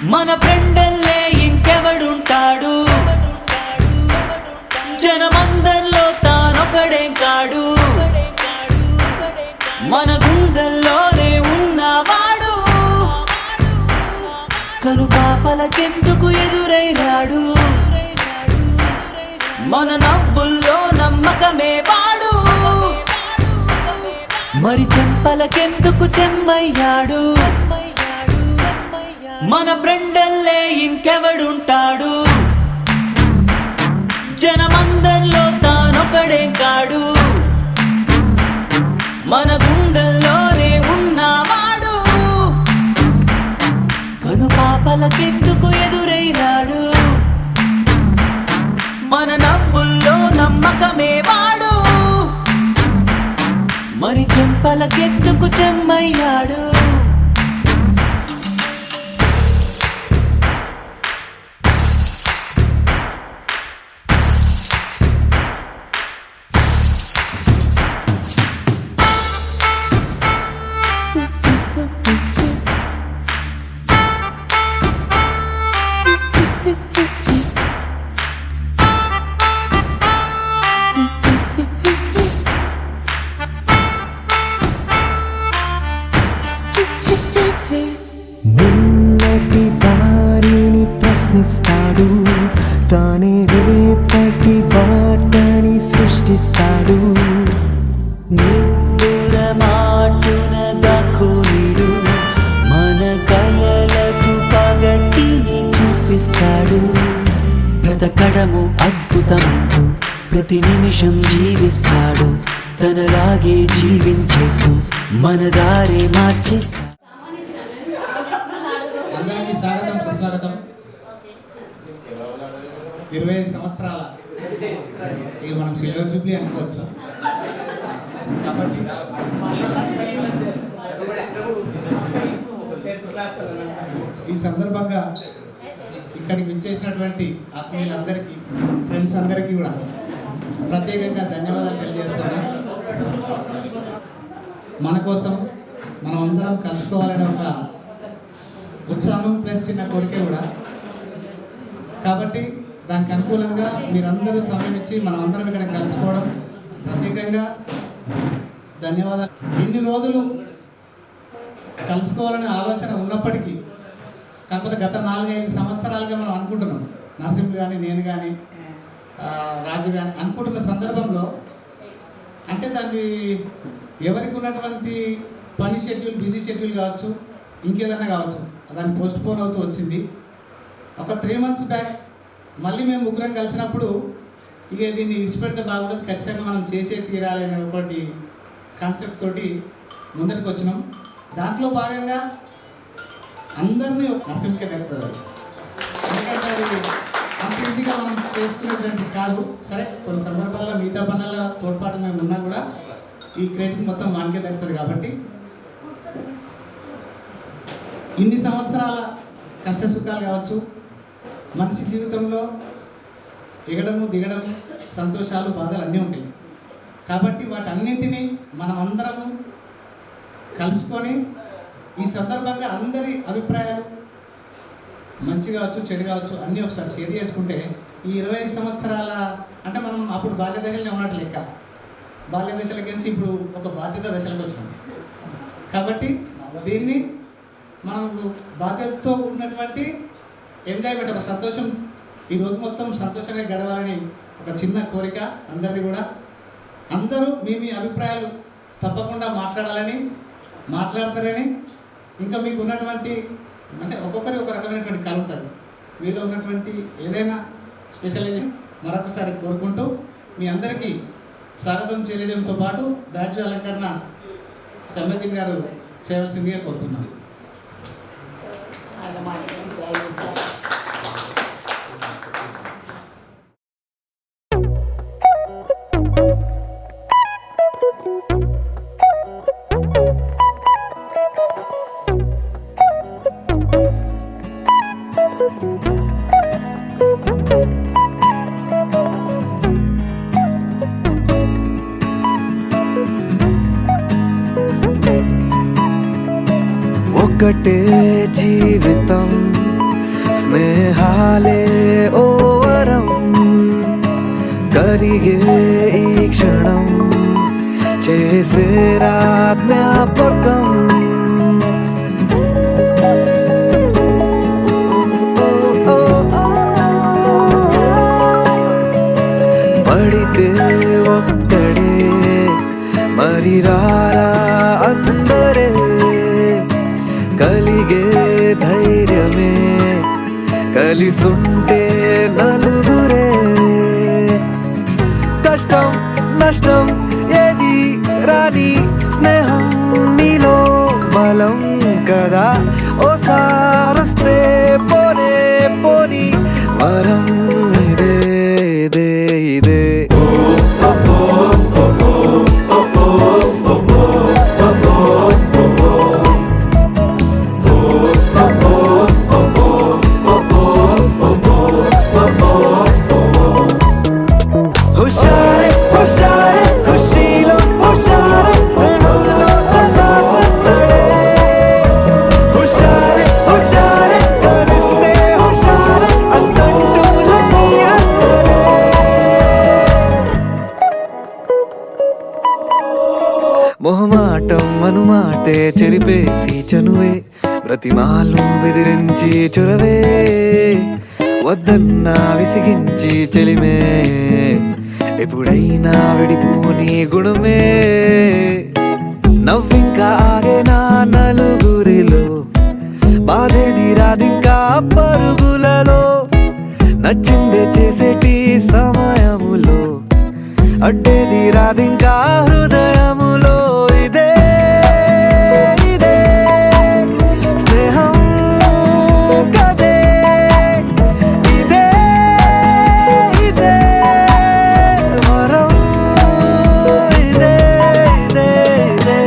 మన ఫ్రెండల్లే ఇంకెవడుంటాడు, జనమందరిలో తానొకడేం కాడు, మన గుండెల్లోనే ఉన్నవాడు, కనుపాపలకెందుకు ఎదురైనాడు, మన నవ్వుల్లో నమ్మకమే వాడు, మరి చెంపలకెందుకు చెమ్మయ్యాడు, మన ఫ్రెండల్లే ఇంకెవడుంటాడు, జనమందరిలో తానొకడేం కాడు, మన గుండెల్లోనే ఉన్నవాడు, కనుపాపలకెందుకు ఎదురైనాడు, మన నవ్వుల్లో నమ్మకమే వాడు, మరి చెంపలకెందుకు చెమ్మయ్యాడు. నిన్నటి దారిని ప్రశ్నిస్తాడు, తానే రేపటి బాటని సృష్టిస్తాడు. నిద్దుర మాటున దక్కునిడు, మన కలలకు పగటిని చూపిస్తాడు, బ్రతకడము అద్భుతమంటూ ప్రతి నిమిషం జీవిస్తాడు, తనలాగే జీవించేట్టు మన దారే మార్చేస్తాడు. అందరికీ స్వాగతం, సుస్వాగతం. 25 సంవత్సరాల ఇక మనం సిల్వర్ జూబ్లీ అనుకోవచ్చు. కాబట్టి ఈ సందర్భంగా ఇక్కడికి విచ్చేసినటువంటి ఆత్మీయులందరికీ, ఫ్రెండ్స్ అందరికీ కూడా ప్రత్యేకంగా ధన్యవాదాలు తెలియజేస్తాను. మన కోసం మనం అందరం కలుసుకోవాలనే ఒక ఉత్సాహం ప్లస్ చిన్న కోరిక కూడా. కాబట్టి దానికి అనుకూలంగా మీరందరూ సమయం ఇచ్చి మనం అందరం ఇక్కడ కలుసుకోవడం ప్రత్యేకంగా ధన్యవాదాలు. ఇన్ని రోజులు కలుసుకోవాలనే ఆలోచన ఉన్నప్పటికీ, కాకపోతే గత 4-5 సంవత్సరాలుగా మనం అనుకుంటున్నాం, నరసింహులు కానీ నేను కానీ రాజు కానీ అనుకుంటున్న సందర్భంలో, అంటే దాన్ని ఎవరికి ఉన్నటువంటి పని షెడ్యూల్, బిజీ షెడ్యూల్ కావచ్చు, ఇంకేదన్నా కావచ్చు, దాన్ని పోస్ట్ పోన్ అవుతూ వచ్చింది. ఒక 3 months బ్యాక్ మళ్ళీ మేము ముగ్గురం కలిసినప్పుడు ఇక దీన్ని విడిచిపెడితే బాగుంటుంది, ఖచ్చితంగా మనం చేసే తీరాలనే ఒకటి కాన్సెప్ట్ తోటి ముందరికి వచ్చినాం. దాంట్లో భాగంగా అందరినీ నరసింహకే దక్కుతుంది. ఎందుకంటే అది అంత ఈజీగా మనం చేసుకునేటువంటి కాదు. సరే, కొన్ని సందర్భాల్లో మిగతా పనుల తోడ్పాటు మేము ఉన్నా కూడా ఈ క్రెడిట్ మొత్తం వానికే దక్కుతుంది. కాబట్టి ఇన్ని సంవత్సరాల కష్ట సుఖాలు కావచ్చు, మనిషి జీవితంలో ఎగడము దిగడము, సంతోషాలు బాధలు అన్నీ ఉంటాయి. కాబట్టి వాటన్నింటినీ మనం అందరము కలుసుకొని ఈ సందర్భంగా అందరి అభిప్రాయాలు మంచి కావచ్చు, చెడు కావచ్చు, అన్నీ ఒకసారి షేర్ చేసుకుంటే ఈ 25 సంవత్సరాల అంటే మనం అప్పుడు బాల్య దశలో ఉన్నట్టు లెక్క. బాల్య దశలకి నుంచి ఇప్పుడు ఒక బాధ్యత దశలకు వచ్చాం. కాబట్టి దీన్ని మనం బాధ్యతతో ఉన్నటువంటి ఎంజాయ్మెంట్, ఒక సంతోషం, ఈరోజు మొత్తం సంతోషంగా గడవాలని ఒక చిన్న కోరిక అందరిది కూడా. అందరూ మీ అభిప్రాయాలు తప్పకుండా మాట్లాడాలని, మాట్లాడతారని, ఇంకా మీకు ఉన్నటువంటి అంటే ఒక్కొక్కరి ఒక రకమైనటువంటి కళ ఉంటుంది, మీలో ఉన్నటువంటి ఏదైనా స్పెషలైజేషన్ మరొకసారి కోరుకుంటూ మీ అందరికీ స్వాగతం చేయడంతో పాటు బ్యాడ్జ్ అలంకరణ సమ్మతి గారు చేయవలసిందిగా కోరుతున్నాను. ఒకటే జీవితం స్నేహాలే ఓ వరం కరిగే ఈ క్షణం చేసేరా జ్ఞాపకం పడితే ఒక్కడే మరి రారా అందరే కలిగే ధైర్యమే కలిసుంటే నలుగురే కష్టం నష్టం ఏది రాని స్నేహం నీలో బలం కదా ఓసారొస్తే పోనే పోని వరం ఇదే ఇదే ఇదే హుషారే హుషారే ఖుషీలో హుషారే స్నేహంలో సదా సందడే హుషారే హుషారే కలిస్తే హుషారే అన్నట్టులని అందరే మొహమాటం మనుమాటే చెరిపేసి చనువే ప్రతిమాలు బెదిరించి చొరవే వద్దన్నా విసిగించి చెలిమే ఎప్పుడైనా విడిపోని గుణమే నవ్వింకా ఆగేనా నలుగురిలో బాధేది రాదింకా పరుగులలో నచ్చిందే చేసేటి సమయములో అడ్డేది రాదింకా హృదయములో ఇదే ఇదే స్నేహం కదే ఇదే ఇదే వరం ఇదే ఇదే ఇదే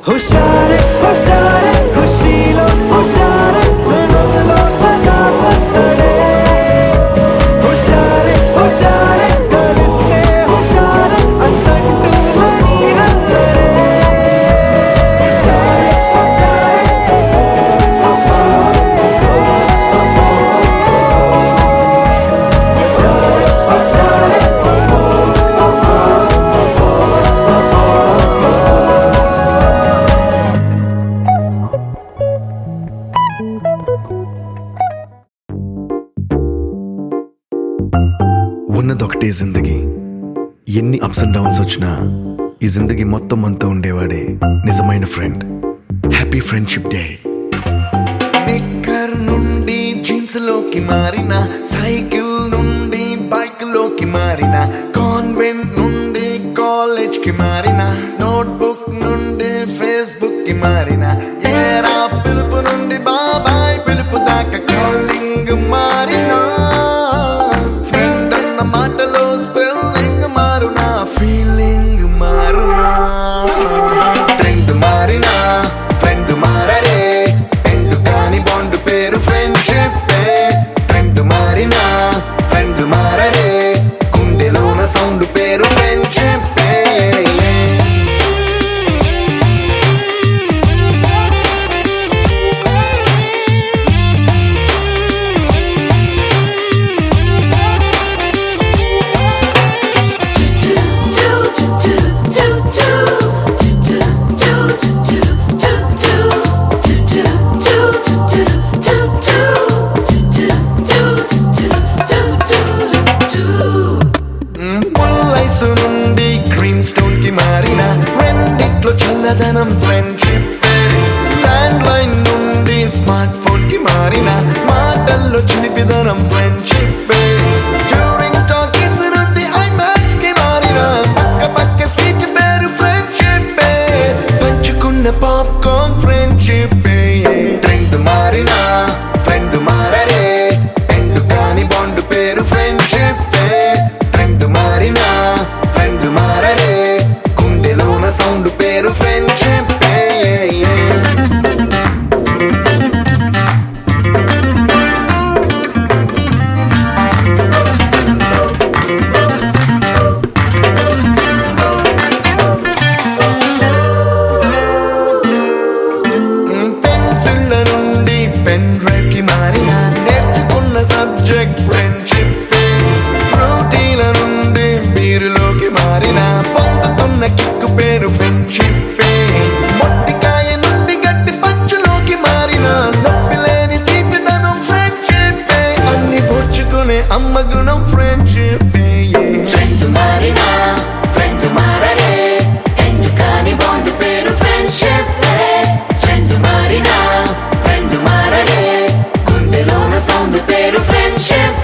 హుషారే హుషారే ఖుషీలో హుషారే స్నేహంలో సదా సందడే హుషారే హుషారే కలిస్తే హుషారే అన్నట్టులని అందరే హుషారే హుషారే ఉన్నదొకటే జిందగీ ఎన్ని అప్స్ అండ్ డౌన్స్ వచ్చినా ఈ జిందగీ మొత్తం అంతా ఉండేవాడే నిజమైన ఫ్రెండ్ హ్యాపీ ఫ్రెండ్షిప్ డే నిక్కర్ నుండి జీన్స్ లోకి మారిన సైకిల్ నుండి బైక్ లోకి మారిన కాన్వెంట్ నుండి కాలేజ్ కి మారిన నోట్బుక్ నుండి ఫేస్బుక్ కి మారిన ఏరా పిలుపు నుండి బాబాయ్ పిలుపు దాకా కాలింగ్ మారినా ఫ్రెండ్ అన్న మాటలో స్పెల్లింగ్ మారునా ఫీలింగ్ మారునా ట్రెండ్ మారినా ఫ్రెండ్ మారరే ఎండు కాని బాండ్ పేరు ఫ్రెండ్షిప్ ట్రెండ్ మారినా ఫ్రెండ్ మారరే గుండెలోన సౌండ్ పేరు ఫ్రెండ్షిప్ పుల్లైసు నుండి గ్రీన్ స్టోన్ కి మారిన రెండిట్లో చల్లదనం ఫ్రెండ్షిప్ ల్యాండ్ లైన్ నుండి స్మార్ట్ ఫోన్ కి మారిన మాటల్లో చిలిపిదనం ఫ్రెండ్షిప్ డ్యూరింగ్ టాకీస్ నుండి ఐమాక్స్ కి మారిన పక్క పక్క సీట్ పేరు ఫ్రెండ్షిప్ పంచుకున్న పాప్కార్న్ ఫ్రెండ్షిప్ ట్రెండ్ మారిన ఫ్రెండ్ మారరే ఎండు కాని బాండ్ పేరు ఫ్రెండ్షిప్ ట్రెండ్ మారిన ఫ్రెండ్ మారరే గుండెలోన సౌండ్ పేరు ఫ్రెండ్షిప్ పెన్ డ్రైవ్ కి మారిన నేర్చుకున్న సబ్జెక్ట్ ఫ్రెండ్షిప్ ప్రోటీల నుండి బీరులోకి మారిన పొందుతున్న కిక్కు పేరు ఫ్రెండ్షిప్ మొట్టికాయ నుండి గట్టి పంచులోకి మారిన నొప్పి లేని తీపిదనం ఫ్రెండ్షిప్ అన్ని పూడ్చుకునే అమ్మ గుణం ఫ్రెండ్షిప్ ఫ్రెండ్ మారినా ఫ్రెండ్ మారలే ఎందుకని బాండ్ పేరు ఫ్రెండ్షిప్ ఫ్రెండ్ మారినా ఫ్రెండ్ మారలే గుండెలోన సౌండ్ పేరు ఫ్రెండ్షిప్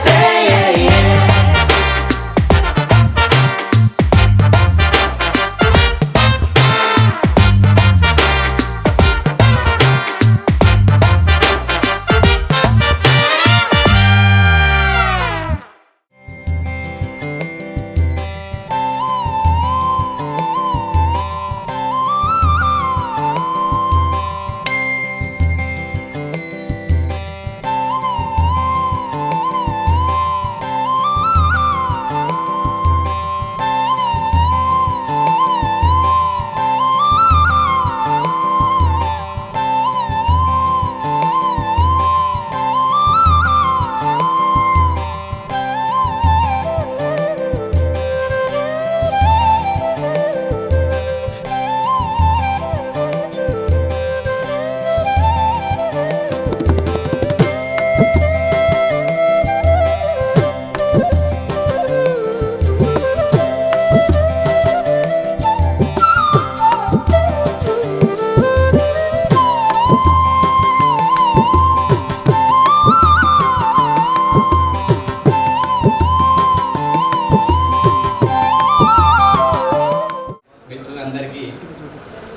మిత్రులందరికీ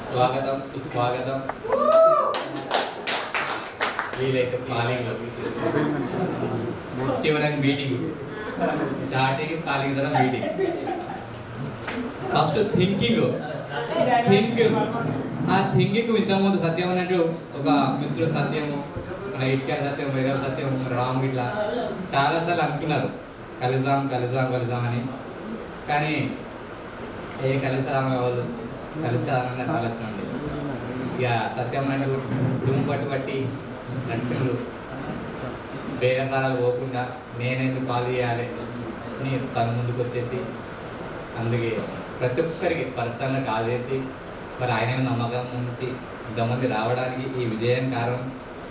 స్వాగతం సుస్వాగతం. వీలైతే కాలింగ్ చివరికి మీటింగ్ చాటింగ్ కాలింగ్ తర్వాత మీటింగ్. ఫస్ట్ థింకింగ్ ఆ థింకింగ్ ఇంతకుముందు సత్యం అన్నట్టు ఒక మిత్రుడు సత్యము మన ఇటుకాయ సత్యం వేరే సత్యం రాము ఇట్లా చాలాసార్లు అనుకున్నారు కలుద్దాం అని. కానీ ఏ కలిస్తారాము కావాలి కలిస్తారన్న ఆలోచన ఉంది. ఇక సత్యం అన్నట్టు డుమ్ పట్టి నడుచుకుంటూ వేరే కాలాలు పోకుండా నేనెందుకు కాల్ చేయాలి అని తను ముందుకు వచ్చేసి అందుకే ప్రతి ఒక్కరికి పర్సనల్గా కాల్ చేసి మరి ఆయన మీద నమ్మకం ఉంచి ఇంతమంది రావడానికి ఈ విజయం కారణం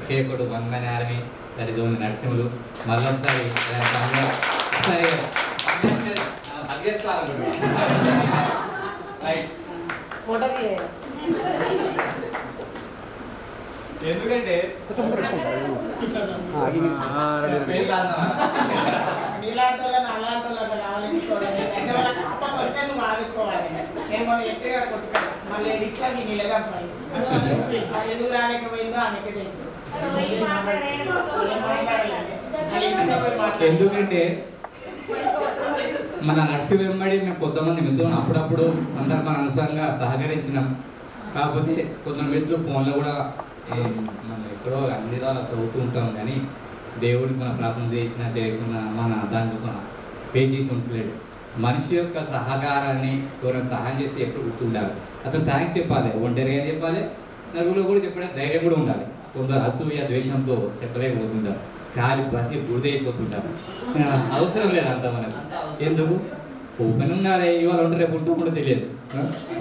కేకుడు 1 Man Army that is only Narasimhulu. మళ్ళీ ఒకసారి ఎందుకంటే ఎందుకంటే మన నర్సు వెంబడి మేము కొంతమంది మిత్రులను అప్పుడప్పుడు సందర్భానుసారంగా సహకరించినాం. కాకపోతే కొందరు మిత్రులు ఫోన్లో కూడా మనం ఎక్కడో అన్ని విధాలు చదువుతూ ఉంటాం, కానీ దేవుడికి మన ప్రార్థన చేసినా చేయకుండా మన దానికోసం పే చేసి ఉంటలేడు. మనిషి యొక్క సహకారాన్ని ఎవరైనా సహాయం చేసి ఎప్పుడు గుర్తుండాలి. అతను థ్యాంక్స్ చెప్పాలి, ఒంటరిగా చెప్పాలి, నలుగురిలో కూడా చెప్పడానికి ధైర్యం కూడా ఉండాలి. కొందరు అసూయ ద్వేషంతో చెప్పలేకపోతుంటారు, కాలి పసి బురదైపోతుంటారు. అవసరం లేదు అంత మనకు. ఎందుకు ఓపెన్ ఉండాలి. ఇవాళ ఉంటే రేపు ఉంటూ కూడా తెలియదు.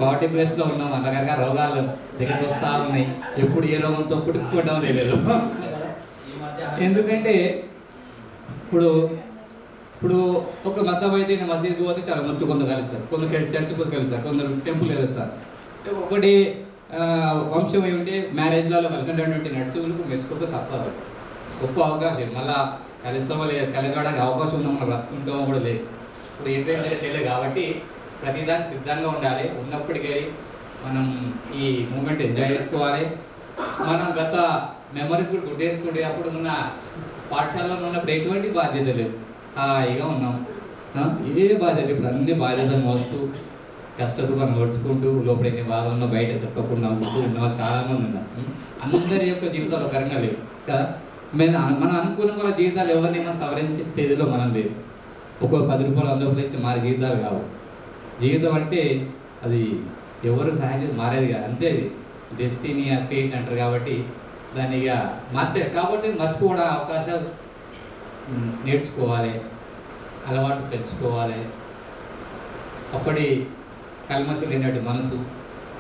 40+ ఉన్నాం, రకరకాల రోగాలు దగ్గరికి వస్తూ ఉన్నాయి. ఎప్పుడు ఏ రోగంతో పుట్టుకుంటామో తెలియదు. ఎందుకంటే ఇప్పుడు ఒక మతం అయితే నేను మసీదుకి పోతే చాలా మంచి కొందరు కలుస్తారు, కొందరు చర్చికి పోతే కలుస్తారు, కొందరు టెంపుల్ కలుస్తారు. ఒకటి వంశం అయి ఉంటే మ్యారేజ్లలో కలిసినటువంటి నడుచులకు మెచ్చుకోక తప్పదు. గొప్ప అవకాశం. మళ్ళీ కలిస్తామో లేదు, కలిసడానికి అవకాశం ఉందో మనం బ్రతుకుంటామో కూడా లేదు. ఇప్పుడు ఏంటంటే తెలియదు కాబట్టి ప్రతిదానికి సిద్ధంగా ఉండాలి. ఉన్నప్పటికీ మనం ఈ మూమెంట్ ఎంజాయ్ చేసుకోవాలి. మనం గత మెమరీస్ కూడా గుర్తు చేసుకుంటే అప్పుడు ఉన్న పాఠశాలలో ఉన్నప్పుడు ఎటువంటి బాధ్యత లేదు, హాయిగా ఉన్నాం. ఏ బాధ్యత ఇప్పుడు అన్ని బాధ్యతలు మోస్తూ కష్ట సుఖాన్ని ఓడ్చుకుంటూ లోపల ఎన్ని బాధలు ఉన్నా బయట చెప్పకుండా ఉంటూ ఉన్న వాళ్ళు చాలామంది ఉన్నారు. అందరి యొక్క జీవితాలు ఒక రకంగా లేవు కదా. మనం అనుకున్న వాళ్ళ జీవితాలు ఎవరినైనా సవరించి స్థితిలో మనం లేదు. ఒక 10 రూపాయలు అందులో ఇచ్చి మారే జీవితాలు కావు. జీవితం అంటే అది ఎవరు సహాయం మారేది కాదు, అంతే. అది డెస్టినీ ఫేట్ అంటారు. కాబట్టి దాన్ని ఇక మార్చారు కాబట్టి మర్చిపోవడం అవకాశాలు నేర్చుకోవాలి, అలవాటు పెంచుకోవాలి. అప్పటి కల్మషం లేనట్టు మనసు,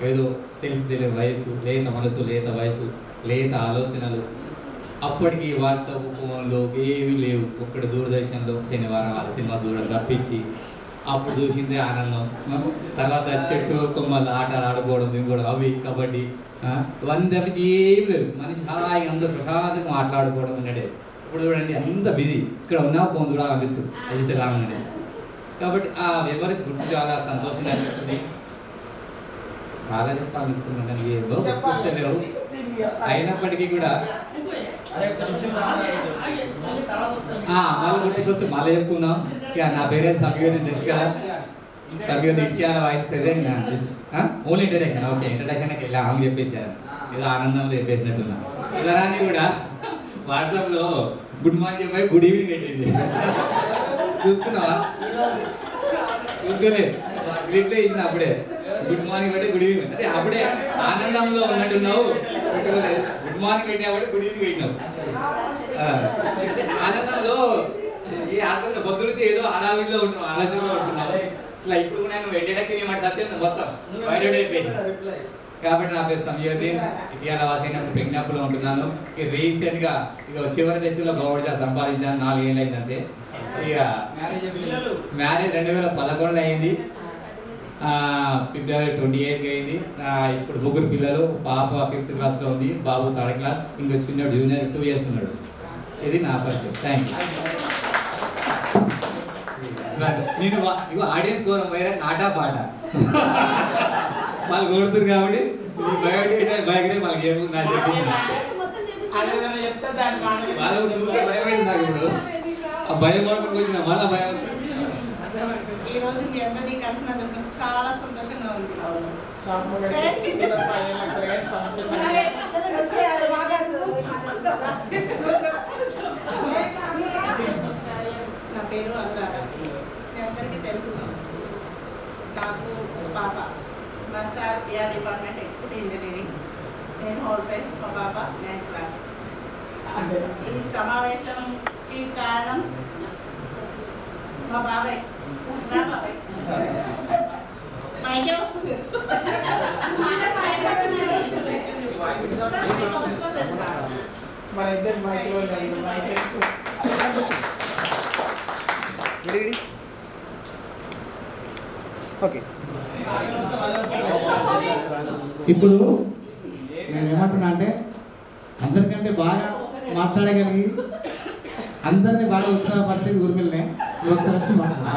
ఏదో తెలిసి తెలియని వయసు, లేత మనసు, లేత వయసు, లేత ఆలోచనలు. అప్పటికి వాట్సాప్ ఫోన్లో ఏమీ లేవు. ఒక్కటి దూరదర్శన్లో శనివారం వాళ్ళ సినిమా చూడడం తప్పించి అప్పుడు చూసిందే ఆనందం. తర్వాత చెట్టు కొమ్మలు ఆటలు ఆడుకోవడం, దిగుకోవడం, అవి కబడ్డీ ఇవన్నీ తప్పించి ఏం లేదు. మనిషి హాయిగా అందరూ ప్రశాంతంగా మాట్లాడుకోవడం ఉన్నడే. ఇప్పుడు చూడండి అంత బిజీ, ఇక్కడ ఉన్నా ఫోన్ చూడాలనిపిస్తుంది అది ఎలా ఉన్నది. కాబట్టి ఆ మెమరీస్ గుర్తు చాలా సంతోషంగా అనిపిస్తుంది. చాలా చెప్పాలనుకున్నాను, ఏదో గుర్తిస్తలేవు. అయినప్పటికీ కూడా మళ్ళీ గుర్తుకొస్తే మళ్ళీ చెప్పుకుందాం. ఇక నా పేరే సంయోధి, తెలుసు కదా, Samyodhi Ityala vice president. Only introduction, okay ఇంట్రడక్షన్కి వెళ్ళి ఆమె చెప్పేసారు, ఏదో ఆనందంలో చెప్పేసినట్టున్నా. ఇలానే కూడా వాట్సాప్లో గుడ్ మార్నింగ్ చెప్పి గుడ్ ఈవినింగ్ పెట్టింది, చూసుకున్నావా? చూసుకోలేదు, రిప్లై ఇచ్చిన అప్పుడే గుడ్ మార్నింగ్ పెట్టి గుడ్ ఈవినింగ్, అంటే అప్పుడే ఆనందంలో ఉన్నట్టున్నావు. పెట్టుకోలేదు, గుడ్ మార్నింగ్ పెట్టినప్పుడు గుడ్ ఈవినింగ్ పెట్టినావు. ఆనందంలో ఏ అర్థంగా పొద్దు నుంచి ఏదో హడావిడిలో ఉంటున్నావు, ఆలస్యంలో ఉంటున్నావు. ఇట్లా ఇప్పుడు కూడా నువ్వు ఇంట్రడక్షన్ ఏమంటే సత్యం మొత్తం బయట అయిపోయింది. కాబట్టి నా పేరు సంయోధీన్, ఇటీవల వాసైన ప్రజ్ఞాపులో ఉంటున్నాను. ఇక రీసెంట్గా ఇక చివరి దశలో గవర్నమెంట్ జాబ్ సంపాదించాను, 4 ఏళ్ళు అయిందంటే. ఇక మ్యారేజ్ 2011 అయింది, ఫిబ్రవరి 28 అయింది. ఇప్పుడు 3 పిల్లలు, పాప 5th క్లాస్లో ఉంది, బాబు 3rd క్లాస్, ఇంకా చిన్న జూనియర్ 2 years ఉన్నాడు. ఇది నా పరిచయం. Thank you. నేను ఇగో ఆడియన్స్ ఘోరం వేరే ఆట పాట వాళ్ళు కొడుతురు కాబట్టి బయోడేటా బయోగ్రఫీ వాళ్ళకి ఏమో నాకు చెప్పింది. వాళ్ళు చూస్తే భయపడింది నాకు. ఇప్పుడు ఆ భయం వరకు వచ్చిన మళ్ళీ భయం. ఈ రోజు మీ అందరినీ కలిసినందుకు చాలా సంతోషంగా ఉంది. నా పేరు అనురాధ, మీ అందరికీ తెలుసు. నాకు పాప, మా sir PR department executive engineering, నేను హౌస్ వైఫ్, మా పాప 9th క్లాస్. ఈ సమావేశంకి కారణం మా బాబాయ్, నా బాబాయ్ మైకే వస్తుంది. ఇప్పుడు నేను ఏమంటున్నా అంటే అందరికంటే బాగా మాట్లాడగలిగి అందరినీ బాగా ఉత్సాహపరిచేది ఊర్మిల్నే. ఒకసారి వచ్చి మాట్లాడుతున్నా,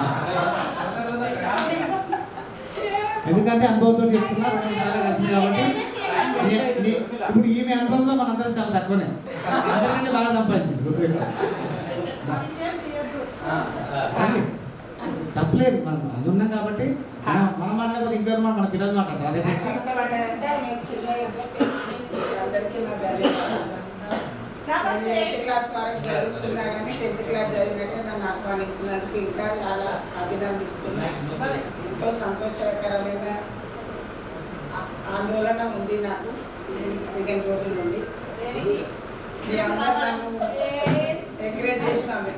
ఎందుకంటే అనుభవంతో చెప్తున్నా, 2 సార్లు కలిసింది కాబట్టి. ఇప్పుడు ఈమె అనుభవంలో మనందరం చాలా తక్కువనే, అందరికంటే బాగా సంపాదించింది, గుర్తుపెట్టుకోండి. తప్పలేదు, మనం అందున్నాం కాబట్టి మనం మాట్లాడకపోతే ఇంకెవరు మన పిల్లలు మాట్లాడతారు. అదే క్లాస్ వరకు చదువుకున్నా కానీ 10th క్లాస్ చదివినట్టే నన్ను ఆహ్వానించినందుకు ఇంకా చాలా అభినందిస్తున్నాను. ఎంతో సంతోషకరమైన ఆందోళన ఉంది నాకు 15 రోజుల నుండి. మీ అందరూ నన్ను ఎంకరేజ్ చేసినాము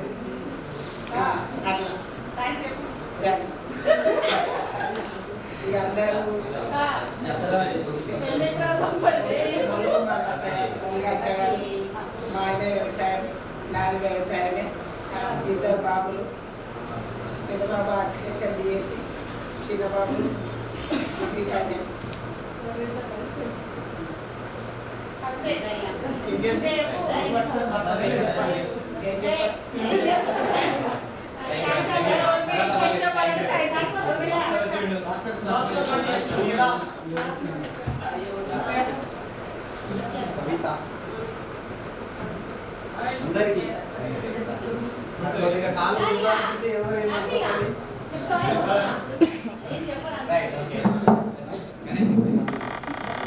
అట్లా. థ్యాంక్స్. ఇక అందరూ మా ఆయన వ్యవసాయం, నాది వ్యవసాయమే. 2 బాబులు, పెద్ద బాబు ఆర్కిటెక్చర్ BSc, చిన్న బాబు డిగ్రీ ఫైనల్. అందరికీ ఎవరైనా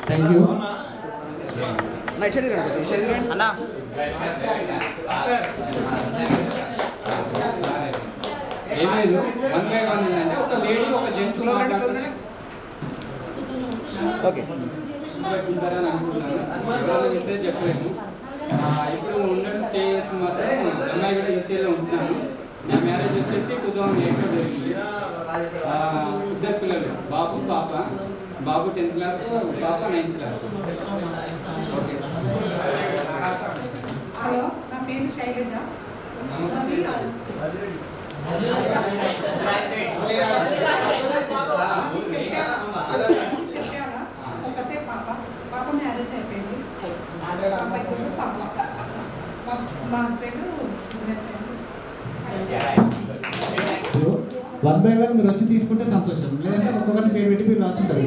థ్యాంక్ యూ. అన్నా ఏం లేదు, 1 by 1 ఏంటంటే ఒక లేడీ ఒక జెంట్స్ మాట్లాడుతూనే. ఓకే గుర్తుపెట్టుకుంటారని అనుకుంటున్నాను. ఎవరైనా మెసేజ్ చెప్పలేము. ఇప్పుడు ఉండడం స్టే చేసుకుని మాత్రం అమ్మాయి కూడా ఈసీఐలో ఉంటున్నాను. నా మ్యారేజ్ వచ్చేసి 2008లో జరిగింది. ఇద్దరు పిల్లలు, బాబు పాప. బాబు 10th క్లాస్, పాప 9th క్లాస్. ఓకే. హలో, నా పేరు శైలజ. నమస్తే. చెప్పారా ఒకతే పాప మ్యారేజ్ అయిపోయింది. పాప మా husband business man. One by one మీరు వచ్చి తీసుకుంటే సంతోషం, లేదంటే ఒక్కొక్కరిని పేరు పెట్టి మీరు రాసి ఉంటుంది.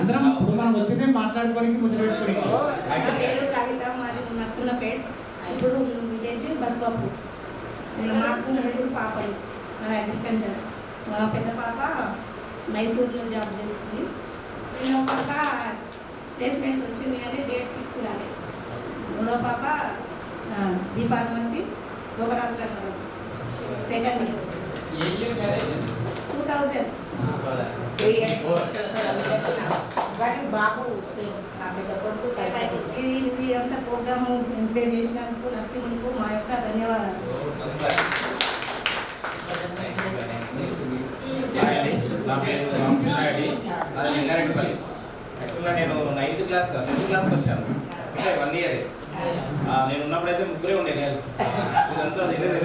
అందరం ఇప్పుడు మనం వచ్చిందే మాట్లాడుకోవడానికి, ముచ్చట పెట్టుకోవడానికి. నా పేరు కవిత, మాది నర్సున్నపేట్. ఇప్పుడు విలేజ్ బస్వాపు. మాకు 3 పాపలు. నా అగ్రికల్చర్. మా పెద్ద పాప మైసూర్లో జాబ్ చేస్తుంది. రెండో పాప ప్లేస్మెంట్స్ వచ్చింది కానీ డేట్ ఫిక్స్ కాలేదు. మూడో పాప బి ఫార్మసీ, గోకరాజు గారు సెకండ్ ఇయర్. 2000. బాబు ఇది అంతా ప్రోగ్రాము ఇంప్లిమెంట్ చేసినందుకు నరసింహులకు మా యొక్క ధన్యవాదాలు. నా పేరు రామకృష్ణారెడ్డి, అది లింగారెడ్డిపల్లి. యాక్చువల్గా నేను 9th క్లాస్కి వచ్చాను. అంటే 1 ఇయరే. నేను ఉన్నప్పుడైతే 3 ఉండే గర్ల్స్. ఇదంతా తెలియదు.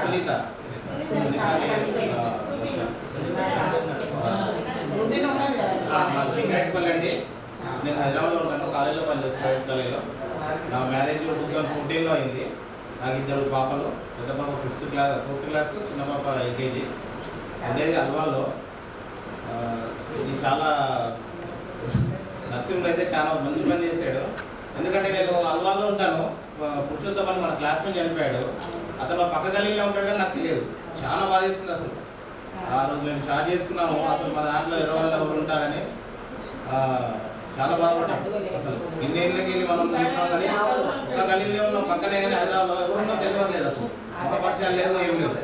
సునీత లింగారెడ్డిపల్లి అండి. నేను హైదరాబాద్లో ఉంటాను. కాలేజీలో పనిచేస్తాను, ప్రైవేట్ కాలేజీలో. నా మ్యారేజ్ 2014లో అయింది. నాకు 2 పాపలు. పెద్ద పాప 4th క్లాస్, చిన్న పాప LKG. ఉండేది అల్వాల్లో. ఇది చాలా నర్సింగ్ అయితే చాలా మంచి పని చేశాడు. ఎందుకంటే నేను అల్వాల్లో ఉంటాను. పురుషులతో పాటు మన క్లాస్మేట్ చనిపోయాడు. అతను పక్క గల్లీలో ఉంటాడు కానీ నాకు తెలియదు. చాలా బాధ చేస్తుంది అసలు. ఆ రోజు మేము చార్జ్ చేసుకున్నాము, అసలు మన దాంట్లో ఎవరు ఉంటారని. చాలా బాధపడ్డాం. అసలు ఇన్నేళ్ళకి వెళ్ళి మనం ఉంటున్నాం కానీ ఒక గల్లీలో ఉన్నాం, పక్కనే కానీ హైదరాబాద్లో ఎవరున్నాం తెలియట్లేదు. అసలు పరిచయాలు లేవు, ఏం లేవు.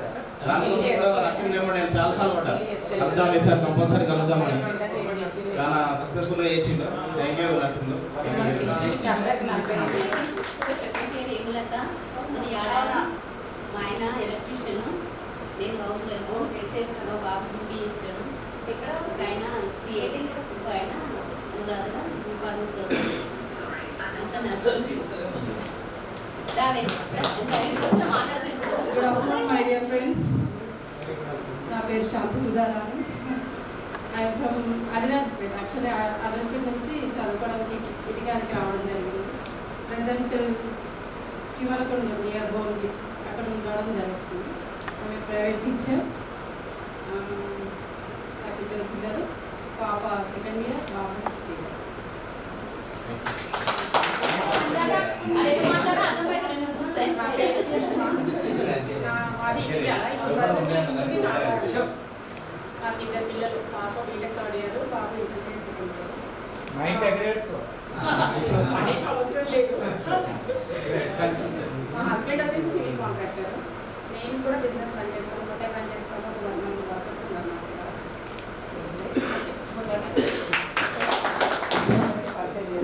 దానికోసం కూడా నర్సింగ్ నెంబర్ నేను చాలా పడ్డాను. కలుద్దాం సార్, కంపల్సరీ కలుద్దామని. చాలా సక్సెస్ఫుల్గా చేసిండు. థ్యాంక్ యూ నర్సింగ్లో. మా ఆయన ఎలక్ట్రీషియన్, నేను హౌస్ వైఫ్ చేస్తాను. బాబు డ్యూటీ చేస్తాడు. ఒక ఆయన సిఏ, ఇంకో ఆయన ఫార్మసీ. అంతా good afternoon my dear friends. నా పేరు Shanti Sudharani. I'm from Alirajpet. Actually Alirajpet నుంచి చదువుకోవడానికి ఇటుకానికి రావడం జరిగింది. ప్రజెంట్ చివరకొండ నియర్ బౌండ్కి అక్కడ ఉండడం జరుగుతుంది. ఆమె ప్రైవేట్ టీచర్. నాకు 2 పిల్లలు. పాప 2nd ఇయర్, బాబు 1st ఇయర్. నాకు 2 పిల్లలు. పాప బీటెక్ 3rd ఇయర్, బాబు ఇంటర్మీడియట్ 2nd ఇయర్. అవసరం లేదు. మా హస్బెండ్ వచ్చేసి సివిల్ కాంట్రాక్టర్. నేను కూడా బిజినెస్ రన్ చేస్తాను, హోటల్ రన్ చేస్తాను. 1 మంది వర్కర్స్ ఉన్నారు నాకు కూడా.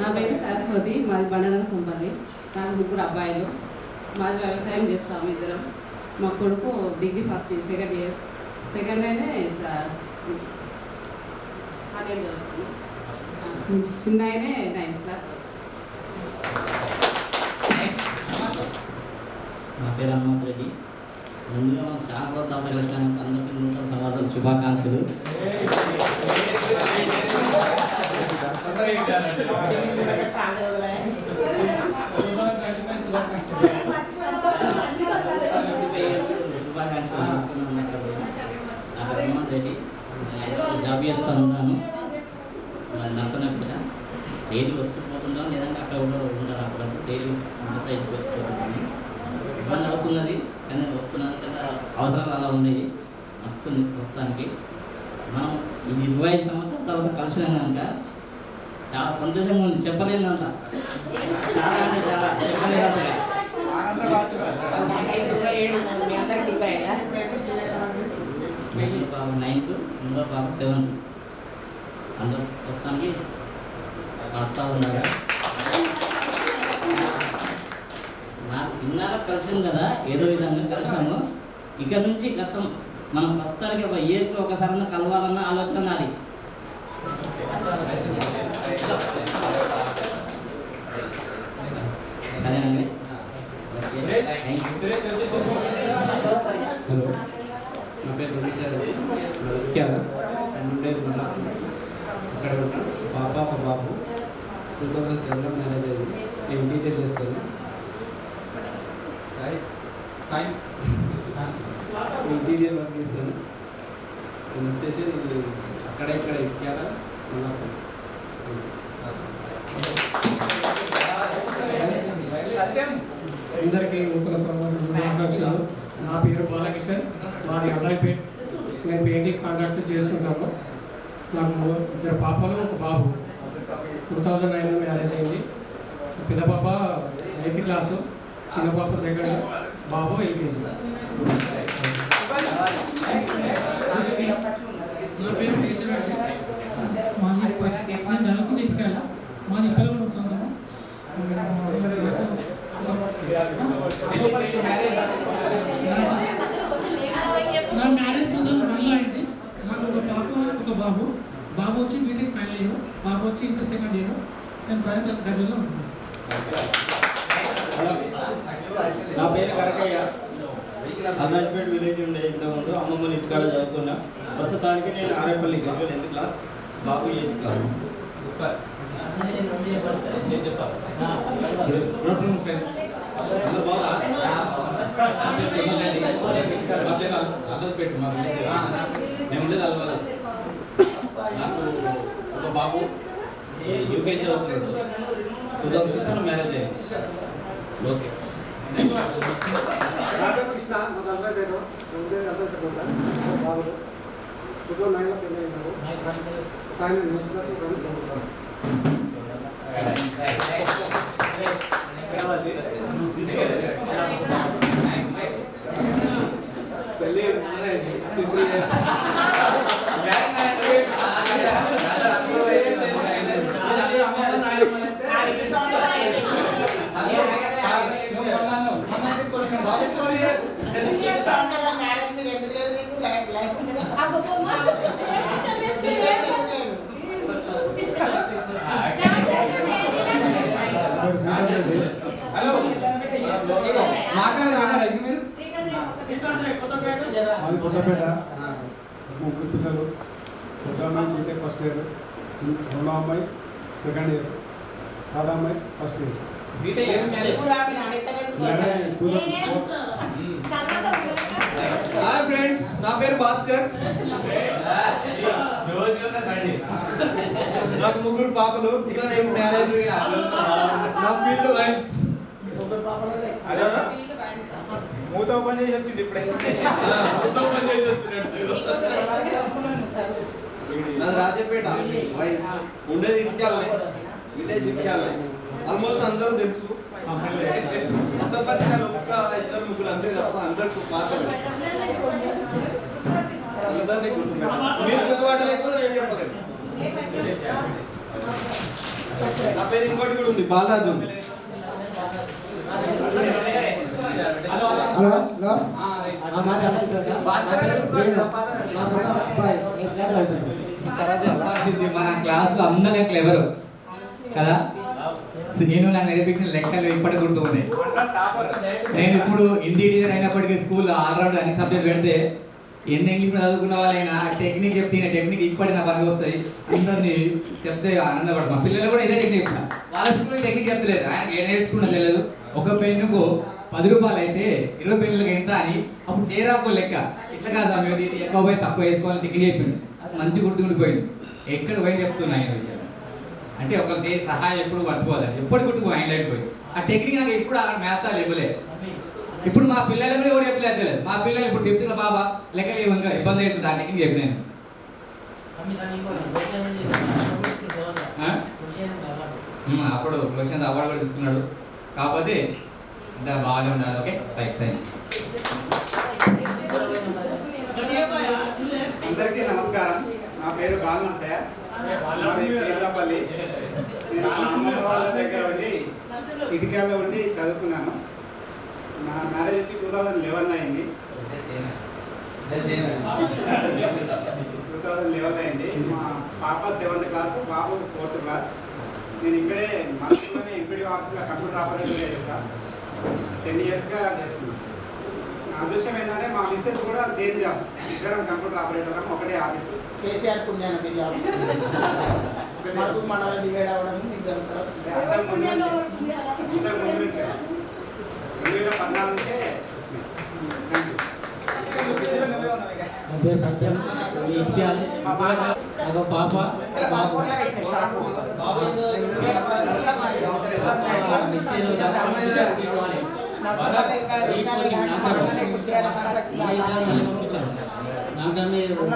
నా పేరు సరస్వతి, మాది బండన సంపల్లి. నాకు 3 అబ్బాయిలు. మాది వ్యవసాయం చేస్తాము ఇద్దరం. మా కొడుకు degree first year, 2nd year. Second అయినా 100 చదువుతుంది. చిన్న అయినా 9th క్లాస్. నా పేరు హనుమంత్ రెడ్డి. ముందుగా మనం చాలా రోజులు కలిసాను. అందరికీ నూతన సంవత్సర శుభాకాంక్షలు. శుభాకాంక్షలు. హనుమంత్ రెడ్డి. జాబ్ చేస్తూ ఉంటాను నర్సనపేట. డైలీ వస్తూ పోతుంటాను, లేదంటే అక్కడ కూడా ఉంటాను. అప్పుడప్పుడు డైలీ సైడ్కి వచ్చిపోతుంటాను. ఇబ్బంది అవుతున్నది కానీ వస్తున్నాను కదా, అవసరాలు అలా ఉన్నాయి. వస్తుంది ప్రస్తుతానికి. మనం ఇది 25 సంవత్సరాల తర్వాత కలిసినాం కనుక చాలా సంతోషంగా ఉంది. చెప్పలేనంత, చాలా అంటే చాలా చెప్పలేనంతగా. పాప 9th, రెండో పాప 7th. అందరూ ప్రస్తుతానికి నడుస్తూ ఉన్నారు. ఇన్నాళ్ళ కలిసాం కదా, ఏదో విధంగా కలిసాము. ఇక నుంచి గతం మనం ప్రస్తుతానికి ఒక ఇయర్కి ఒకసారి కలవాలన్న ఆలోచన నాది. సరేనండి. హలో, నా పేరు రమేశారు. నా ముఖ్యాల ఉండేది మళ్ళా అక్కడ ఉంటాను. పాప ఒక బాబు. 2007లో మ్యారేజ్ అయింది. నేను ఇంటీరియర్ చేస్తాను. ఇంటీరియర్ వర్క్ చేస్తాను. నేను వచ్చేసి అక్కడ ఇక్కడ ఇట్కాల అందరికీ నూతన సంవత్సరం శుభాకాంక్షలు. నా పేరు బాలకిషన్, మాది అన్నాయిపేట. నేను పెయింటింగ్ కాంట్రాక్ట్ చేస్తుంటాను. నాకు 2 పాపలు, ఒక బాబు. 2009లో మ్యారేజ్ అయింది. పెద్ద పాప 8th క్లాసు, చిన్న పాప 2nd, బాబు LKG. నా పేరు కేశవరెడ్డి. నేను చదువుకుని ఇటుకాల మా ఇప్పలో సొంతము. నా మ్యారేజ్ 2001లో అయింది. నాకు ఒక పాప, ఒక బాబు. బాబు వచ్చి బీటెక్ ఫైనల్ ఇయర్, బాబు వచ్చి ఇంటర్ 2nd ఇయర్. నేను ప్రజెంట్ గజల్లో ఉంటాను. నా పేరు కనకయ్య. అన్నాయిపేట విలేజ్ ఉండే ఇంతకుముందు అమ్మమ్మని ఇంటికాడ చదువుకున్నా. ప్రస్తుతానికి నేను ఆరేపల్లి గజల్ 8th క్లాస్, బాబు 8th క్లాస్. నాకు ఒక బాబు యూకేజీ చదువుతున్నాడు. 2006లో మ్యారేజ్ అయింది. ఓకే. రాధాకృష్ణ, మా అన్నాయిపేట బాబు 2009లో పెళ్ళి అయినాడు. ఆయన 9th క్లాస్లో కానీ 7th క్లాస్. పెళ్ళి హలో, మాట్లాడాలి మీరు. మాది కొత్తపేట. 3 పిల్లలు. పెద్ద అమ్మాయి బీటెక్ ఫస్ట్ ఇయర్, రెండో అమ్మాయి 2nd ఇయర్, థర్డ్ అమ్మాయి ఫస్ట్ ఇయర్. హాయ్ ఫ్రెండ్స్, నా పేరు భాస్కర్. నాకు 3 పాపలు. 2008 మ్యారేజ్. నా ఫీల్డ్ వైన్స్ మూతో పని చేసి వచ్చింది. ఇప్పుడే నాది రాజపేట వైన్స్. ఉండేది ఇటుకాలనే, విలేజ్ ఇటుకాలనే. ఆల్మోస్ట్ అందరూ తెలుసు. కొత్త పరిచయాలు 2-3 అంతే తప్ప అందరికి పాత. అందరినీ గుర్తుపెట్టాలి. మీరు గుర్తుపట్టలేకపోతే నేను చెప్పలేను. నా పేరు ఇంకోటి కూడా ఉంది, బాలాజు. మన క్లాస్లో అందరికీ క్లెవరు కదా. నేను నాకు నేర్పించిన లెక్కలు ఇప్పటికి గుర్తు ఉన్నాయి. నేను ఇప్పుడు హిందీ టీచర్ అయినప్పటికీ స్కూల్ ఆల్రౌండ్ అన్ని సబ్జెక్ట్ పెడితే ఎన్ని ఇంగ్లీష్ చదువుకున్న వాళ్ళైనా టెక్నిక్ చెప్తే టెక్నిక్ ఇప్పటి నా పని వస్తుంది. అందరినీ చెప్తే ఆనందపడతాం. పిల్లలు కూడా ఇదే టెక్నిక్ చెప్తున్నా. వాళ్ళ స్కూల్ టెక్నిక్ చెప్తలేదు, ఆయన ఏ నేర్చుకున్నా తెలియదు. ఒక పెన్నుకు 10 రూపాయలు అయితే 20 పెన్నులకు ఎంత అని అప్పుడు చేరాకు లెక్క. ఇట్లా కాదు స్వామి, ఇది ఎక్కువ పోయి తక్కువ వేసుకోవాలని టెక్నిక్ చెప్పింది. అది మంచి గుర్తుండిపోయింది. ఎక్కడ పోయి చెప్తున్నా ఆయన విషయాలు. అంటే ఒకరు సహాయం ఎప్పుడు మర్చిపోవాలి, ఎప్పుడు గుర్తుకు మైండ్ అయిపోయి. ఆ టెక్నిక్ నాకు ఇప్పుడు ఆ మ్యాథ్స్ ఇవ్వలేదు. ఇప్పుడు మా పిల్లలు కూడా ఎవరు చెప్పలేదు తెలియదు. మా పిల్లలు ఇప్పుడు చెప్తున్న బాబా లెక్కలు ఇంకా ఇబ్బంది అవుతుంది. ఆ టెక్నిక్ చెప్పినాను. అప్పుడు క్వశ్చన్ అవార్డు కూడా తీసుకున్నాడు. కాకపోతే ఇంకా బాగానే ఉండాలి. Okay, right, thank you. పేరు బాలనరసయ్య, మాది పేర్లపల్లి. నేను మా అమ్మమ్మ వాళ్ళ దగ్గర ఉండి ఇటుకల్లో ఉండి చదువుకున్నాను. నా మ్యారేజ్ వచ్చి 2011 అయింది. 2011 అయింది. మా పాప 7th క్లాస్, బాబు 4th క్లాస్. నేను ఇక్కడే మనసులోనే ఎంపీడీ ఆఫీస్లో కంప్యూటర్ ఆపరేటర్గా చేస్తాను. 10 ఇయర్స్గా చేస్తున్నాను. నా అదృష్టం ఏంటంటే మా మిస్సెస్ కూడా సేమ్ జాబ్, ఇద్దరం కంప్యూటర్ ఆపరేటర్, ఒకటే ఆఫీసు. కేసీఆర్ పుణ్యానికి జాబ్ మాకు మన డివైడ్ అవ్వడం అంతకు ముందు నుంచే 2014 నుంచే నా పేరు సత్యం, ఇటుక్యాలి. ఒక పాప బాబు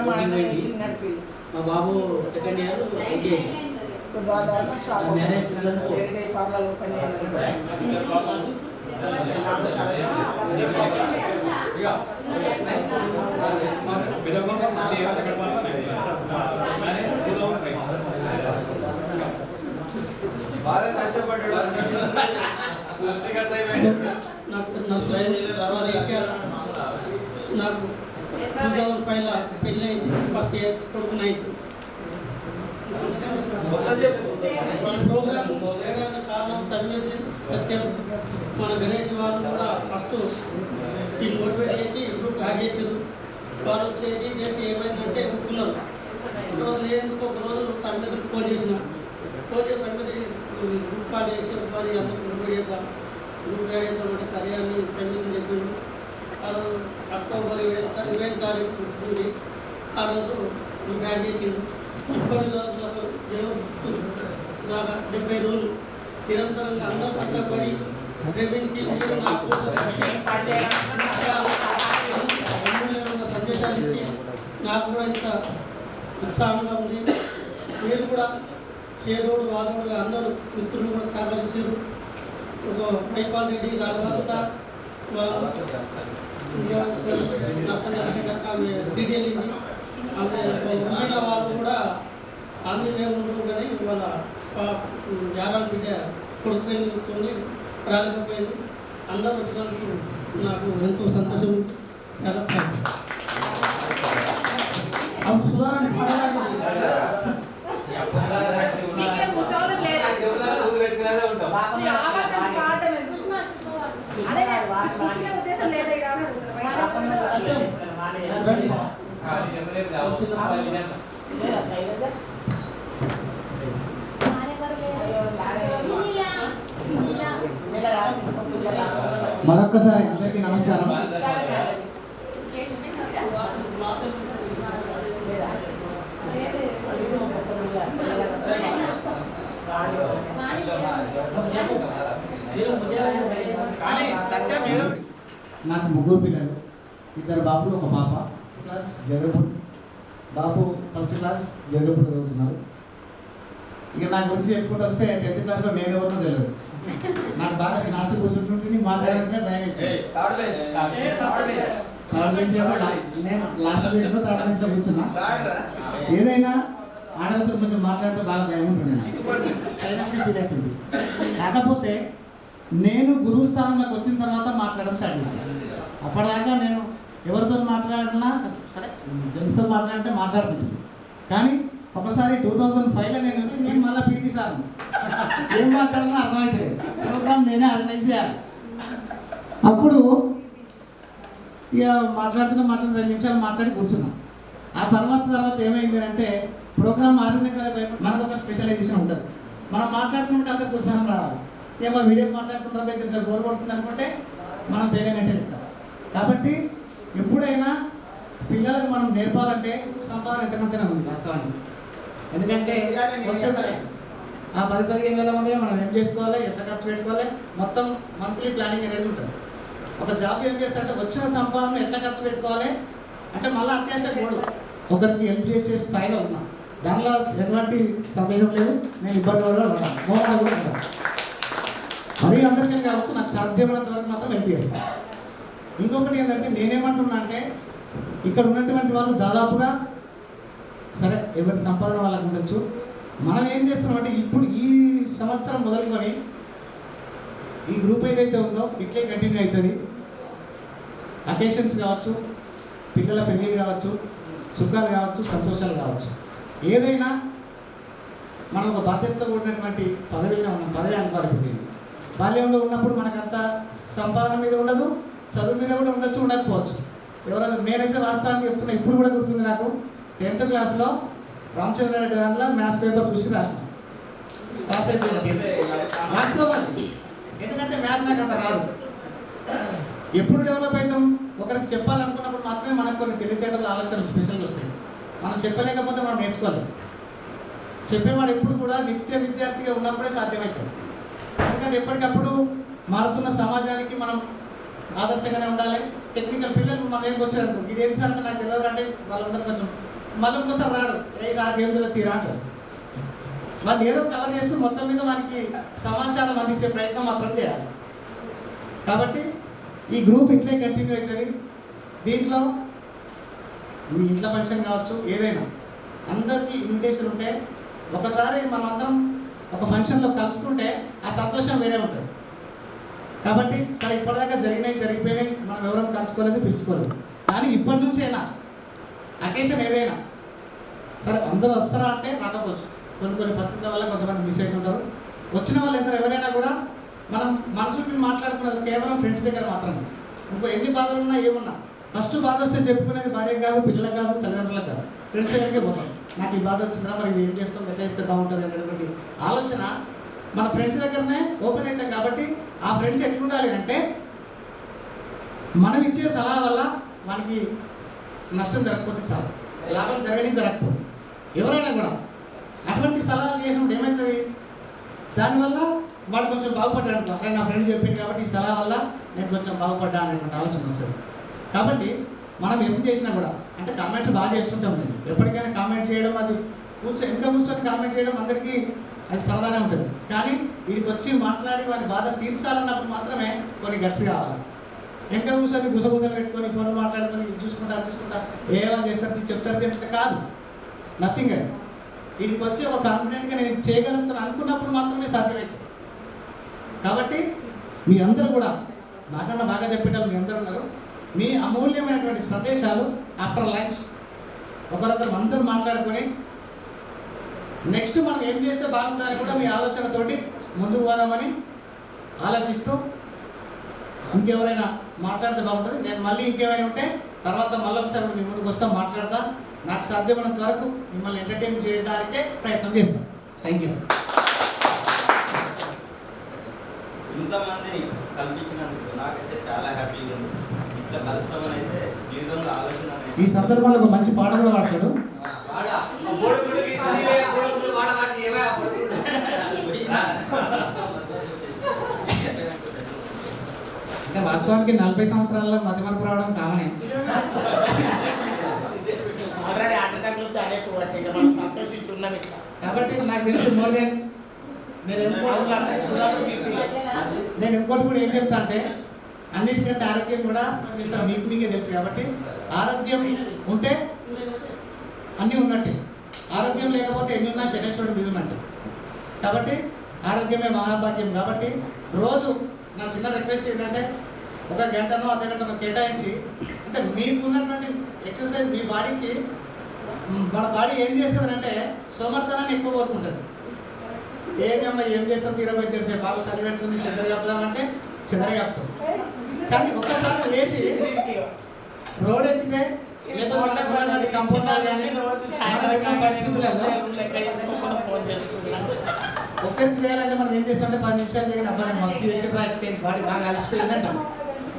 కోచింగ్ పోయింది. మా బాబు 2nd ఇయర్ మ్యారేజ్ బాగా కష్టపడ్డాడు. నాకు 2005లో పెళ్ళి అయింది. ఫస్ట్ ఇయర్ కొడుకు 9th. ప్రోగ్రామ్ కారణం సన్నిధి సత్యం మన గణేష్ వాళ్ళు కూడా ఫస్ట్ ఈ మోటివేట్ చేసి గ్రూప్ యాడ్ చేసారు. వాళ్ళు చేసి ఏమైందంటే ఒప్పుకున్నారు. నేను ఒకరోజు సన్నిధికి ఫోన్ చేసి సన్నిధి గ్రూప్ కాల్ చేసి మరి అందరూ గ్రూప్ చేద్దాం అంటే సరే అని సన్నిధిని చెప్పిండు. ఆ రోజు అక్టోబర్ 20 తారీఖు పుచ్చుకుంది. ఆ రోజు గ్రూప్ యాడ్ చేసిండు. 30 రోజులకు దాకా 70 రోజులు నిరంతరంగా అందరూ కష్టపడి శ్రమించి సందేశాలు ఇచ్చి నాకు కూడా ఇంత ఉత్సాహంగా ఉంది. మీరు కూడా చేదోడు వాదోడుగా అందరూ మిత్రులు కూడా సహకరించారు. ఒక మైపాల్ రెడ్డి రాజసంత ఆమె సీరియల్ ఇది ఆమె మిగిలిన వాళ్ళు కూడా ఆంధ్రప్రదేశ్ ఉండరు కానీ వాళ్ళ యారాల బిడ్డ కొడుకుని రాలేకపోయింది. అందరూ వచ్చినందుకు నాకు ఎంతో సంతోషం. చాలా థ్యాంక్స్. మరొక్కసారి అందరికీ నమస్కారం. నాకు 3 పిల్లలు, 2 బాబులు, 1 పాప. క్లాస్ జగపూర్. బాబు 1st క్లాస్ జగపూర్ చదువుతున్నారు. ఇక నా గురించి చెప్పుకుంటూ వస్తే 10th క్లాస్లో నేను ఎవరినో తెలియదు. నాకు బాగా నాస్తి కూర్చుంటుంటే మాట్లాడాలంటే భయం అవుతుంది. నేను లాస్ట్ బెంచ్లో 3rd బెంచ్లో కూర్చున్నా. ఏదైనా ఆడలతో కొంచెం మాట్లాడితే బాగా భయం ఉంటున్నాను, ఫీల్ అవుతుంది. కాకపోతే నేను గురువు స్థానంలోకి వచ్చిన తర్వాత మాట్లాడడం స్టార్ట్ చేశాను. అప్పటిదాకా నేను ఎవరితో మాట్లాడినా సరే జెంట్స్తో మాట్లాడితే మాట్లాడుతుంటాను. కానీ ఒకసారి 2005లో నేను మళ్ళీ పీటీ సార్ ఏం మాట్లాడాలో అర్థమవుతుంది. ప్రోగ్రామ్ నేనే ఆర్గనైజ్ చేయాలి. అప్పుడు ఇక మాట్లాడుతున్న 2 నిమిషాలు మాట్లాడి కూర్చున్నాం. ఆ తర్వాత ఏమైంది అంటే ప్రోగ్రామ్ ఆర్గనైజ్ అయిపోయి మనకు ఒక స్పెషలైజేషన్ ఉంటుంది. మనం మాట్లాడుతుంటే అంత ఉత్సాహం రావాలి. ఏమో వీడియో మాట్లాడుతుంటారు దగ్గర గోరు పడుతుంది అనుకుంటే మనం వేగనట్టే చెప్తాం. కాబట్టి ఎప్పుడైనా పిల్లలకు మనం నేర్పాలంటే సంపాదన ఎంతకంతనే ఉంది వాస్తవానికి. ఎందుకంటే వచ్చే ఆ 10-15 వేల మంది మనం ఏం చేసుకోవాలి, ఎంత ఖర్చు పెట్టుకోవాలి, మొత్తం మంత్లీ ప్లానింగ్ అనేది ఉంటుంది. ఒక జాబ్ ఏం చేస్తారంటే వచ్చిన సంపాదన ఎట్లా ఖర్చు పెట్టుకోవాలి అంటే మళ్ళీ అత్యాశ కూడా ఒకరికి హెల్ప్ చేసే స్థాయిలో ఉన్నా. దానిలో ఎటువంటి సందేహం లేదు. నేను ఇబ్బంది కూడా ఉంటాను. మరీ అందరికీ కాబట్టి నాకు సాధ్యమైనంత వరకు మాత్రం హెల్ప్ చేస్తాను. ఇంకొకటి ఏంటంటే నేనేమంటున్నా అంటే ఇక్కడ ఉన్నటువంటి వాళ్ళు దాదాపుగా సరే ఎవరి సంపాదన వాళ్ళకు ఉండొచ్చు. మనం ఏం చేస్తున్నామంటే ఇప్పుడు ఈ సంవత్సరం మొదలుకొని ఈ గ్రూప్ ఏదైతే ఉందో ఇట్లే కంటిన్యూ అవుతుంది. అకేషన్స్ కావచ్చు, పిల్లల పెళ్ళి కావచ్చు, సుఖాలు కావచ్చు, సంతోషాలు కావచ్చు, ఏదైనా మనం ఒక బాధ్యతతో కూడినటువంటి పదవిలో ఉన్నాం. పదవి అనుకోవాలి. బాల్యంలో ఉన్నప్పుడు మనకంత సంపాదన మీద ఉండదు, చదువు మీద కూడా ఉండొచ్చు, ఉండకపోవచ్చు. ఎవరైనా నేనైతే వాస్తవానికి చెప్తున్నా, ఇప్పుడు కూడా గుర్తుంది నాకు. 10th క్లాస్లో రామచంద్రారెడ్డి దాంట్లో మ్యాథ్స్ పేపర్ చూసి రాసిన పాస్ అయిపోయింది. వాస్తవం అది. ఎందుకంటే మ్యాథ్స్ నాకు అంత రాదు. ఎప్పుడు డెవలప్ అవుతాం? ఒకరికి చెప్పాలనుకున్నప్పుడు మాత్రమే మనకు కొన్ని తెలివితేటల ఆలోచనలు స్పెషల్గా వస్తాయి. మనం చెప్పలేకపోతే మనం నేర్చుకోలేము. చెప్పేవాడు ఎప్పుడు కూడా నిత్య విద్యార్థిగా ఉన్నప్పుడే సాధ్యమవుతుంది. ఎందుకంటే ఎప్పటికప్పుడు మారుతున్న సమాజానికి మనం ఆదర్శంగానే ఉండాలి. టెక్నికల్ పిల్లలు మన దగ్గరికి వచ్చారనుకో, ఇది ఏంటి సార్ నాకు తెలియదు అంటే వాళ్ళందరూ కొంచెం మళ్ళీ ఇంకోసారి రాడు, ఏ సార్ ఏం తెలియదు తీరా అంటారు. వాళ్ళు ఏదో కవర్ చేస్తూ మొత్తం మీద మనకి సమాచారం అందించే ప్రయత్నం మాత్రం చేయాలి. కాబట్టి ఈ గ్రూప్ ఇట్లే కంటిన్యూ అవుతుంది. దీంట్లో మీ ఇంట్లో ఫంక్షన్ కావచ్చు, ఏదైనా అందరికీ ఇన్విటేషన్ ఉంటే ఒకసారి మనం అందరం ఒక ఫంక్షన్లో కలుసుకుంటే ఆ సంతోషం వేరే ఉంటుంది. కాబట్టి సరే ఇప్పటిదాకా జరిగిపోయినాయి, మనం ఎవరైనా కలుసుకోలేదు, పిలుచుకోలేదు. కానీ ఇప్పటి నుంచైనా అకేషన్ ఏదైనా సరే అందరూ వస్తారా అంటే రాకపోవచ్చు. కొన్ని పరిస్థితుల వల్ల కొంతమంది మిస్ అవుతుంటారు. వచ్చిన వాళ్ళు ఎవరైనా కూడా మనం మనసుని మాట్లాడుకున్నది కేవలం ఫ్రెండ్స్ దగ్గర మాత్రమే. ఇంకో ఎన్ని బాధలు ఉన్నా ఏమున్నా ఫస్ట్ బాధ వస్తే చెప్పుకునేది భార్యకు కాదు, పిల్లలకు కాదు, తల్లిదండ్రులకు కాదు, ఫ్రెండ్స్ దగ్గరికే పోతాం. నాకు ఈ బాధ వచ్చిందా, మరి ఇది ఏం చేస్తాం, ఎట్లా చేస్తే బాగుంటుంది అనేటువంటి ఆలోచన మన ఫ్రెండ్స్ దగ్గరనే ఓపెన్ అవుతాం. కాబట్టి ఆ ఫ్రెండ్స్ ఎట్లుండాలి అంటే మనం ఇచ్చే సలహా వల్ల మనకి నష్టం జరగకపోతే చాలు, లాభం జరగకపోదు. ఎవరైనా కూడా అటువంటి సలహాలు చేసినప్పుడు ఏమవుతుంది, దానివల్ల వాడు కొంచెం బాగుపడ్డాడు. అరే నా ఫ్రెండ్ చెప్పింది కాబట్టి ఈ సలహా వల్ల నేను కొంచెం బాగుపడ్డా అనేటువంటి ఆలోచన వస్తుంది. కాబట్టి మనం ఏం చేసినా కూడా అంటే కామెంట్స్ బాగా చేస్తుంటాం అండి. ఎప్పటికైనా కామెంట్ చేయడం, అది కూర్చొని కామెంట్ చేయడం అందరికీ అది సరదానే ఉంటుంది. కానీ వీడికి వచ్చి మాట్లాడి వాడి బాధ తీర్చాలన్నప్పుడు మాత్రమే కొన్ని గట్స్ కావాలి. ఇంకా కూర్చొని గుసగుసలు పెట్టుకొని ఫోన్లు మాట్లాడుకొని చూసుకుంటా ఏ వాళ్ళు చేస్తారు చెప్తారు తింటే కాదు, నథింగ్. అది వీడికి వచ్చి ఒక కాన్ఫిడెంట్గా నేను ఇది చేయగలుగుతాను అనుకున్నప్పుడు మాత్రమే సాధ్యమవుతుంది. కాబట్టి మీ అందరూ కూడా నాకన్నా బాగా చెప్పేటప్పుడు మీ అందరూ ఉన్నారు. మీ అమూల్యమైనటువంటి సందేశాలు ఆఫ్టర్ లంచ్ ఒకరొకరు అందరూ మాట్లాడుకొని నెక్స్ట్ మనం ఏం చేస్తే బాగుంటుందని కూడా మీ ఆలోచనతోటి ముందుకు పోదామని ఆలోచిస్తూ ఇంకెవరైనా మాట్లాడితే బాగుంటుంది. నేను మళ్ళీ ఇంకేమైనా ఉంటే తర్వాత మళ్ళీ ఒకసారి మీ ముందుకు వస్తాం, మాట్లాడతా. నాకు సాధ్యమైనంత వరకు మిమ్మల్ని ఎంటర్టైన్ చేయడానికే ప్రయత్నం చేస్తాం. Thank you. ఇంతమందిని కల్పించినందుకు నాకైతే చాలా హ్యాపీగా ఉంది. ఇట్లా కలుస్తామని అయితే జీవితంలో ఆలోచన. ఈ సందర్భంలో ఒక మంచి పాట కూడా పాడతాడు. అంటే వాస్తవానికి 40 సంవత్సరాల్లో మతిమరుపు రావడం కామనే. కాబట్టి నాకు తెలిసి మోర్ దెన్ నేను ఇంకోటి కూడా ఏం చెప్తా అంటే అన్నిటికంటే ఆరోగ్యం కూడా మీకే తెలుసు. కాబట్టి ఆరోగ్యం ఉంటే అన్నీ ఉన్నట్టే, ఆరోగ్యం లేకపోతే ఎన్ని ఉన్నా శనేశ్వరుడు మీద ఉన్నట్టు. కాబట్టి ఆరోగ్యమే మహాభాగ్యం. కాబట్టి రోజు నా చిన్న రిక్వెస్ట్ ఏంటంటే ఒక గంటనో అర్ధగంటనో కేటాయించి అంటే మీకున్నటువంటి ఎక్సర్సైజ్ మీ బాడీకి, మన బాడీ ఏం చేస్తుంది అంటే సోమర్థనాన్ని ఎక్కువ కోరుకుంటుంది. ఏం చేస్తాం తీరబోయి చేసే బాగా చలి పెడుతుంది, చెదర చెప్తామంటే చెదర చెప్తాం. కానీ ఒక్కసారి వేసి రోడ్ ఎక్కితే లేకపోతే కంపౌండర్ కానీ పరిస్థితులలో ఒక్కరికి చేయాలంటే మనం ఏం చేస్తామంటే 10 నిమిషాలు చేయని అబ్బాయి మస్తు చేసి ఎక్సైజ్ బాడీ బాగా అలసిపోయింది అంటాం.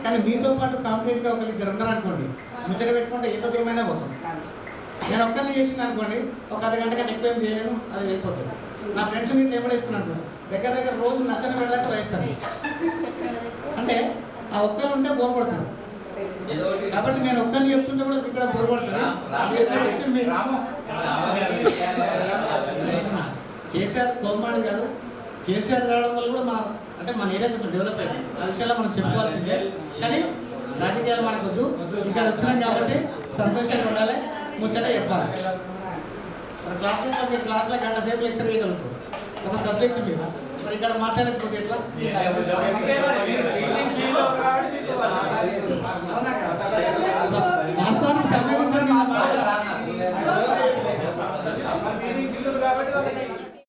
కానీ మీతో పాటు కంప్లీట్గా ఒకరిద్దరు ఉన్నారనుకోండి, ముచ్చట పెట్టుకుంటే ఎంత దూరమైనా పోతాం. నేను ఒక్కరిని చేసిన అనుకోండి, ఒక అర్ధగంట కంటే ఎక్కువ ఏం చేయలేను, అది అయిపోతుంది. నా ఫ్రెండ్స్ మీరు ఏమడేసుకున్నాను దగ్గర రోజు నష్టం పెట్టడానికి వేస్తాను. అంటే ఆ ఒక్కరు ఉంటే బోర్ పడుతుంది. కాబట్టి నేను ఒక్కరిని చెప్తుంటే కూడా ఇక్కడ బోర్ పడుతుంది. కేసీఆర్ కోమాడి గారు కేసీఆర్ రావడం వల్ల కూడా మన ఏరియా కొంచెం డెవలప్ అయింది. ఆ విషయాల్లో మనం చెప్పుకోవాల్సిందే. కానీ రాజకీయాలు మనకు వద్దు, ఇక్కడ వచ్చినాం కాబట్టి సంతోషంగా ఉండాలి, ముచ్చట చెప్పాలి. మరి క్లాస్ రూమ్లో మీరు క్లాస్లో గంట సేపు లెక్చర్ చేయగలుగుతారు ఒక సబ్జెక్ట్ మీద, మరి ఇక్కడ మాట్లాడకపోతే ఎట్లా?